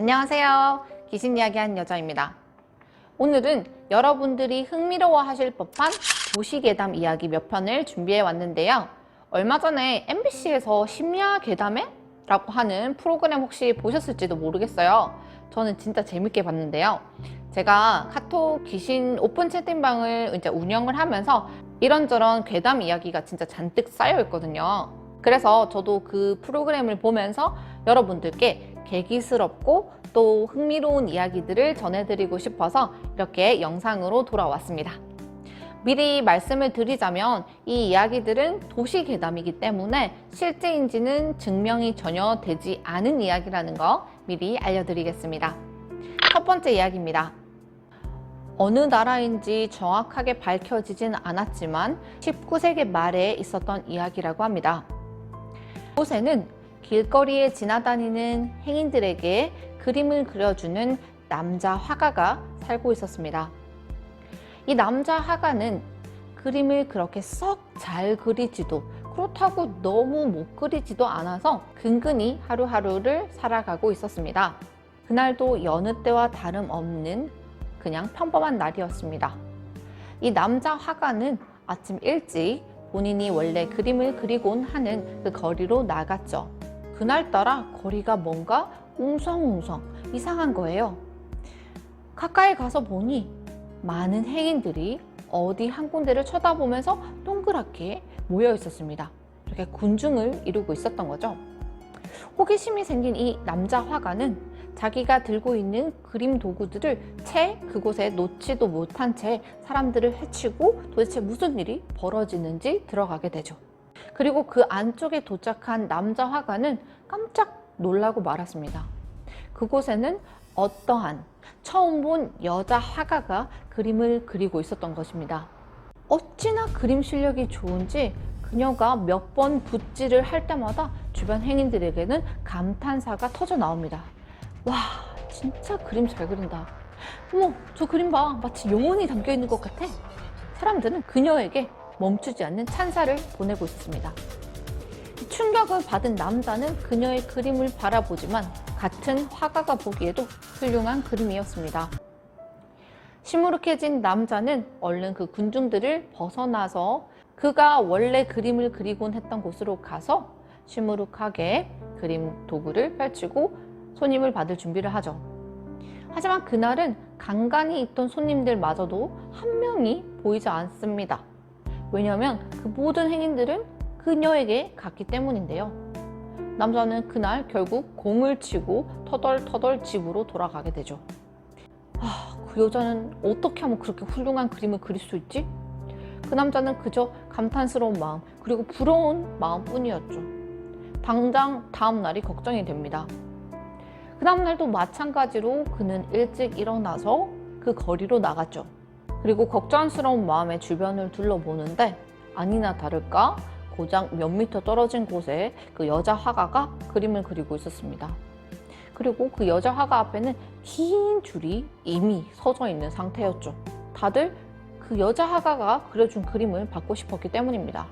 안녕하세요. 귀신 이야기하는 여자입니다. 오늘은 여러분들이 흥미로워 하실 법한 도시괴담 이야기 몇 편을 준비해 왔는데요. 얼마 전에 MBC에서 심야 괴담회? 라고 하는 프로그램 혹시 보셨을지도 모르겠어요. 저는 진짜 재밌게 봤는데요. 제가 카톡 귀신 오픈 채팅방을 이제 운영을 하면서 이런저런 괴담 이야기가 진짜 잔뜩 쌓여 있거든요. 그래서 저도 그 프로그램을 보면서 여러분들께 계기스럽고 또 흥미로운 이야기들을 전해드리고 싶어서 이렇게 영상으로 돌아왔습니다. 미리 말씀을 드리자면 이 이야기들은 도시괴담이기 때문에 실제인지는 증명이 전혀 되지 않은 이야기라는 거 미리 알려드리겠습니다. 첫 번째 이야기입니다. 어느 나라인지 정확하게 밝혀지진 않았지만 19세기 말에 있었던 이야기라고 합니다. 이곳에는 길거리에 지나다니는 행인들에게 그림을 그려주는 남자 화가가 살고 있었습니다. 이 남자 화가는 그림을 그렇게 썩 잘 그리지도 그렇다고 너무 못 그리지도 않아서 근근히 하루하루를 살아가고 있었습니다. 그날도 여느 때와 다름없는 그냥 평범한 날이었습니다. 이 남자 화가는 아침 일찍 본인이 원래 그림을 그리곤 하는 그 거리로 나갔죠. 그날따라 거리가 뭔가 웅성웅성 이상한 거예요. 가까이 가서 보니 많은 행인들이 어디 한 군데를 쳐다보면서 동그랗게 모여 있었습니다. 이렇게 군중을 이루고 있었던 거죠. 호기심이 생긴 이 남자 화가는 자기가 들고 있는 그림 도구들을 채 그곳에 놓지도 못한 채 사람들을 해치고 도대체 무슨 일이 벌어지는지 들어가게 되죠. 그리고 그 안쪽에 도착한 남자 화가는 깜짝 놀라고 말았습니다. 그곳에는 어떠한 처음 본 여자 화가가 그림을 그리고 있었던 것입니다. 어찌나 그림 실력이 좋은지 그녀가 몇 번 붓질을 할 때마다 주변 행인들에게는 감탄사가 터져 나옵니다. 와, 진짜 그림 잘 그린다. 어머, 저 그림 봐. 마치 영혼이 담겨 있는 것 같아. 사람들은 그녀에게 멈추지 않는 찬사를 보내고 있습니다. 충격을 받은 남자는 그녀의 그림을 바라보지만 같은 화가가 보기에도 훌륭한 그림이었습니다. 시무룩해진 남자는 얼른 그 군중들을 벗어나서 그가 원래 그림을 그리곤 했던 곳으로 가서 시무룩하게 그림 도구를 펼치고 손님을 받을 준비를 하죠. 하지만 그날은 간간히 있던 손님들마저도 한 명이 보이지 않습니다. 왜냐하면 그 모든 행인들은 그녀에게 갔기 때문인데요. 남자는 그날 결국 공을 치고 터덜터덜 집으로 돌아가게 되죠. 그 여자는 어떻게 하면 그렇게 훌륭한 그림을 그릴 수 있지? 그 남자는 그저 감탄스러운 마음 그리고 부러운 마음뿐이었죠. 당장 다음 날이 걱정이 됩니다. 그 다음 날도 마찬가지로 그는 일찍 일어나서 그 거리로 나갔죠. 그리고 걱정스러운 마음에 주변을 둘러보는데 아니나 다를까 고작 몇 미터 떨어진 곳에 그 여자 화가가 그림을 그리고 있었습니다. 그리고 그 여자 화가 앞에는 긴 줄이 이미 서져 있는 상태였죠. 다들 그 여자 화가가 그려준 그림을 받고 싶었기 때문입니다.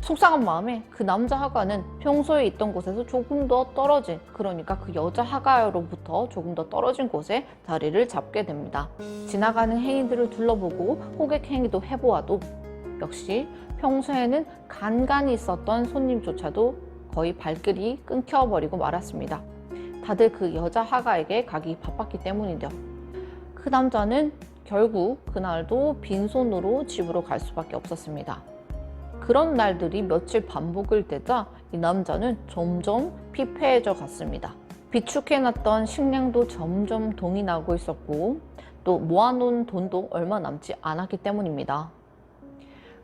속상한 마음에 그 남자 화가는 평소에 있던 곳에서 조금 더 떨어진, 그러니까 그 여자 화가로부터 조금 더 떨어진 곳에 자리를 잡게 됩니다. 지나가는 행인들을 둘러보고 호객 행위도 해보아도 역시 평소에는 간간히 있었던 손님조차도 거의 발길이 끊겨버리고 말았습니다. 다들 그 여자 화가에게 가기 바빴기 때문이죠. 그 남자는 결국 그날도 빈손으로 집으로 갈 수밖에 없었습니다. 그런 날들이 며칠 반복을 되자 이 남자는 점점 피폐해져 갔습니다. 비축해놨던 식량도 점점 동이 나고 있었고 또 모아놓은 돈도 얼마 남지 않았기 때문입니다.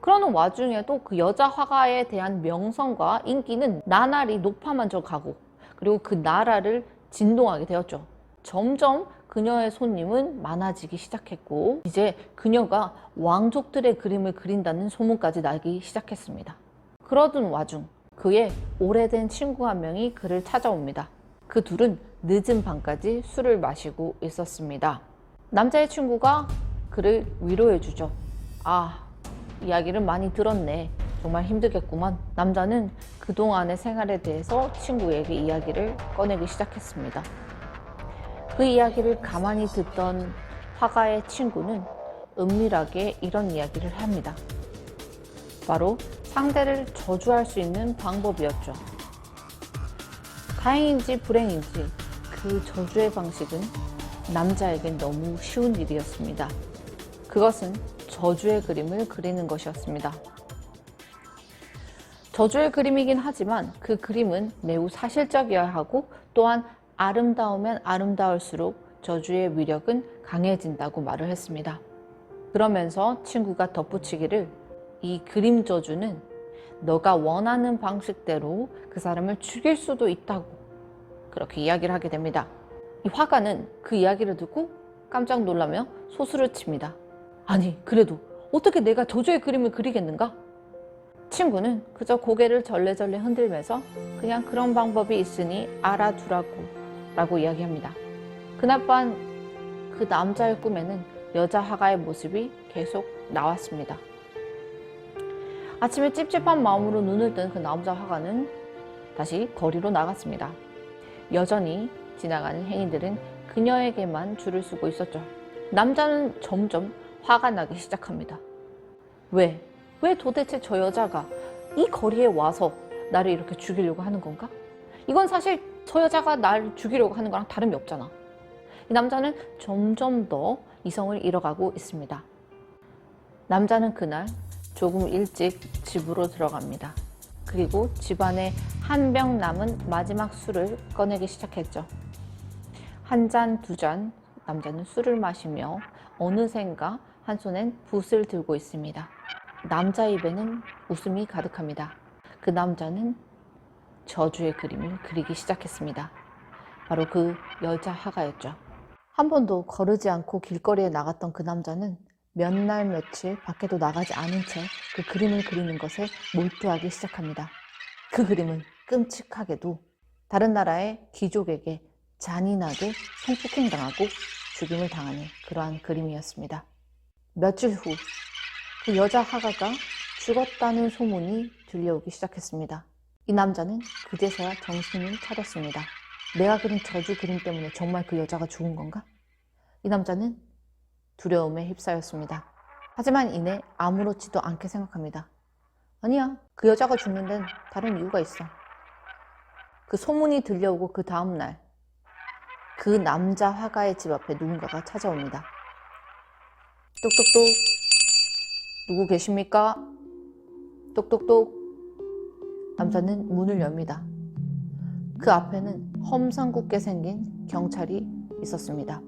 그러는 와중에도 그 여자 화가에 대한 명성과 인기는 나날이 높아만 져 가고 그리고 그 나라를 진동하게 되었죠. 점점 그녀의 손님은 많아지기 시작했고 이제 그녀가 왕족들의 그림을 그린다는 소문까지 나기 시작했습니다. 그러던 와중 그의 오래된 친구 한 명이 그를 찾아옵니다. 그 둘은 늦은 밤까지 술을 마시고 있었습니다. 남자의 친구가 그를 위로해주죠. 이야기를 많이 들었네. 정말 힘들겠구만. 남자는 그동안의 생활에 대해서 친구에게 이야기를 꺼내기 시작했습니다. 그 이야기를 가만히 듣던 화가의 친구는 은밀하게 이런 이야기를 합니다. 바로 상대를 저주할 수 있는 방법이었죠. 다행인지 불행인지 그 저주의 방식은 남자에겐 너무 쉬운 일이었습니다. 그것은 저주의 그림을 그리는 것이었습니다. 저주의 그림이긴 하지만 그 그림은 매우 사실적이어야 하고 또한 아름다우면 아름다울수록 저주의 위력은 강해진다고 말을 했습니다. 그러면서 친구가 덧붙이기를 이 그림 저주는 너가 원하는 방식대로 그 사람을 죽일 수도 있다고 그렇게 이야기를 하게 됩니다. 이 화가는 그 이야기를 듣고 깜짝 놀라며 소스를 칩니다. 아니, 그래도 어떻게 내가 저주의 그림을 그리겠는가? 친구는 그저 고개를 절레절레 흔들면서 그냥 그런 방법이 있으니 알아두라고 라고 이야기합니다. 그날 밤 그 남자의 꿈에는 여자 화가의 모습이 계속 나왔습니다. 아침에 찝찝한 마음으로 눈을 뜬 그 남자 화가는 다시 거리로 나갔습니다. 여전히 지나가는 행인들은 그녀에게만 줄을 서고 있었죠. 남자는 점점 화가 나기 시작합니다. 왜 도대체 저 여자가 이 거리에 와서 나를 이렇게 죽이려고 하는 건가? 이건 사실 저 여자가 나를 죽이려고 하는 거랑 다름이 없잖아. 이 남자는 점점 더 이성을 잃어가고 있습니다. 남자는 그날 조금 일찍 집으로 들어갑니다. 그리고 집안에 한 병 남은 마지막 술을 꺼내기 시작했죠. 한 잔, 두 잔, 남자는 술을 마시며 어느샌가 한 손엔 붓을 들고 있습니다. 남자 입에는 웃음이 가득합니다. 그 남자는 저주의 그림을 그리기 시작했습니다. 바로 그 여자 화가였죠. 한 번도 거르지 않고 길거리에 나갔던 그 남자는 몇 날 며칠 밖에도 나가지 않은 채 그 그림을 그리는 것에 몰두하기 시작합니다. 그 그림은 끔찍하게도 다른 나라의 귀족에게 잔인하게 성폭행당하고 죽임을 당하는 그러한 그림이었습니다. 며칠 후 그 여자 화가가 죽었다는 소문이 들려오기 시작했습니다. 이 남자는 그제서야 정신을 차렸습니다. 내가 그린 저주 그림 때문에 정말 그 여자가 죽은 건가? 이 남자는 두려움에 휩싸였습니다. 하지만 이내 아무렇지도 않게 생각합니다. 아니야, 그 여자가 죽는 데는 다른 이유가 있어. 그 소문이 들려오고 그 다음날 그 남자 화가의 집 앞에 누군가가 찾아옵니다. 똑똑똑, 누구 계십니까? 똑똑똑. 남자는 문을 엽니다. 그 앞에는 험상궂게 생긴 경찰이 있었습니다.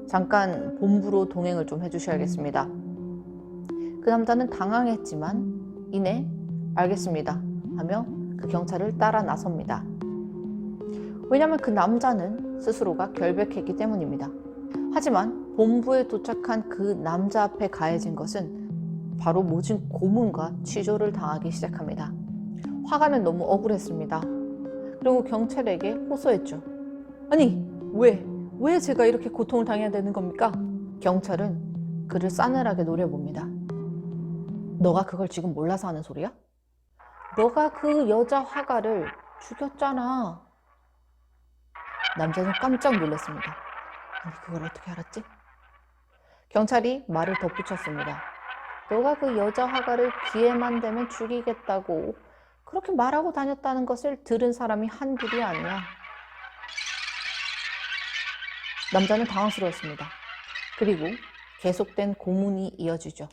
잠깐 본부로 동행을 좀 해주셔야겠습니다. 그 남자는 당황했지만 이내 알겠습니다 하며 그 경찰을 따라 나섭니다. 왜냐하면 그 남자는 스스로가 결백했기 때문입니다. 하지만 본부에 도착한 그 남자 앞에 가해진 것은 바로 모진 고문과 취조를 당하기 시작합니다. 화가는 너무 억울했습니다. 그리고 경찰에게 호소했죠. 아니, 왜 제가 이렇게 고통을 당해야 되는 겁니까? 경찰은 그를 싸늘하게 노려봅니다. 너가 그걸 지금 몰라서 하는 소리야? 너가 그 여자 화가를 죽였잖아. 남자는 깜짝 놀랐습니다. 아니, 그걸 어떻게 알았지? 경찰이 말을 덧붙였습니다. 너가 그 여자 화가를 기회만 되면 죽이겠다고 그렇게 말하고 다녔다는 것을 들은 사람이 한둘이 아니야. 남자는 당황스러웠습니다. 그리고 계속된 고문이 이어지죠.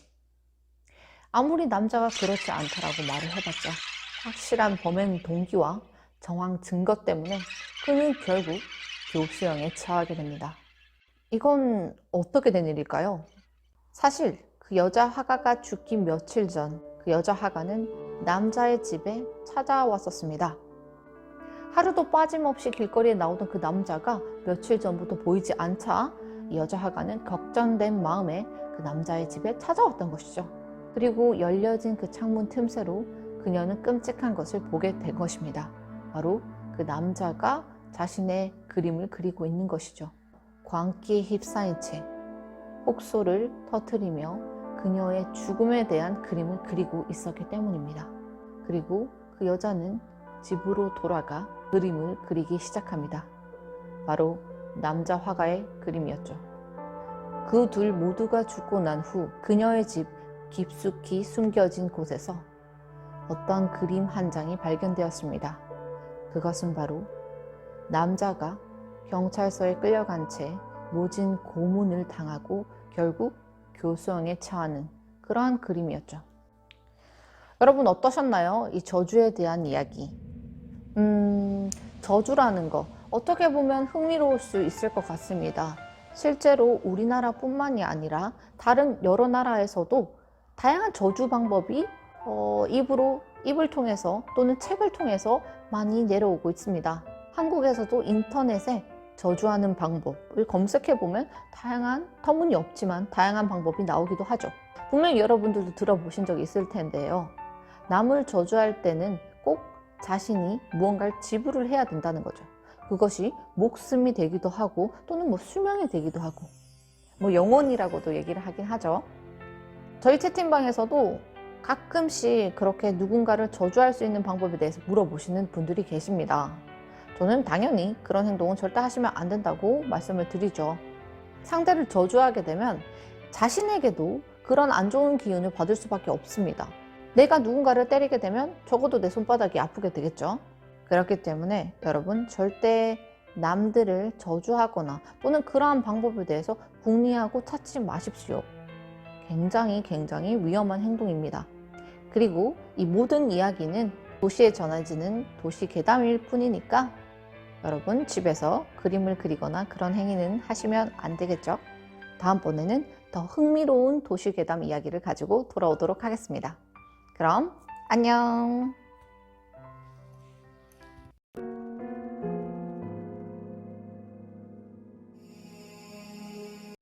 아무리 남자가 그렇지 않다라고 말을 해봤자 확실한 범행 동기와 정황 증거 때문에 그는 결국 교수형에 처하게 됩니다. 이건 어떻게 된 일일까요? 사실 그 여자 화가가 죽기 며칠 전 그 여자 화가는 남자의 집에 찾아왔었습니다. 하루도 빠짐없이 길거리에 나오던 그 남자가 며칠 전부터 보이지 않자 이 여자 화가는 걱정된 마음에 그 남자의 집에 찾아왔던 것이죠. 그리고 열려진 그 창문 틈새로 그녀는 끔찍한 것을 보게 된 것입니다. 바로 그 남자가 자신의 그림을 그리고 있는 것이죠. 광기에 휩싸인 채 혹소를 터뜨리며 그녀의 죽음에 대한 그림을 그리고 있었기 때문입니다. 그리고 그 여자는 집으로 돌아가 그림을 그리기 시작합니다. 바로 남자 화가의 그림이었죠. 그 둘 모두가 죽고 난 후 그녀의 집 깊숙이 숨겨진 곳에서 어떤 그림 한 장이 발견되었습니다. 그것은 바로 남자가 경찰서에 끌려간 채 모진 고문을 당하고 결국 교수형에 처하는 그러한 그림이었죠. 여러분 어떠셨나요? 이 저주에 대한 이야기. 저주라는 거 어떻게 보면 흥미로울 수 있을 것 같습니다. 실제로 우리나라뿐만이 아니라 다른 여러 나라에서도 다양한 저주 방법이 입을 통해서 또는 책을 통해서 많이 내려오고 있습니다. 한국에서도 인터넷에 저주하는 방법을 검색해보면 다양한, 터무니없지만 다양한 방법이 나오기도 하죠. 분명히 여러분들도 들어보신 적이 있을 텐데요. 남을 저주할 때는 꼭 자신이 무언가를 지불을 해야 된다는 거죠. 그것이 목숨이 되기도 하고 또는 수명이 되기도 하고 영혼이라고도 얘기를 하긴 하죠. 저희 채팅방에서도 가끔씩 그렇게 누군가를 저주할 수 있는 방법에 대해서 물어보시는 분들이 계십니다. 저는 당연히 그런 행동은 절대 하시면 안 된다고 말씀을 드리죠. 상대를 저주하게 되면 자신에게도 그런 안 좋은 기운을 받을 수밖에 없습니다. 내가 누군가를 때리게 되면 적어도 내 손바닥이 아프게 되겠죠. 그렇기 때문에 여러분 절대 남들을 저주하거나 또는 그러한 방법에 대해서 궁리하고 찾지 마십시오. 굉장히 위험한 행동입니다. 그리고 이 모든 이야기는 도시에 전해지는 도시 괴담일 뿐이니까 여러분 집에서 그림을 그리거나 그런 행위는 하시면 안 되겠죠. 다음번에는 더 흥미로운 도시 괴담 이야기를 가지고 돌아오도록 하겠습니다. 그럼 안녕.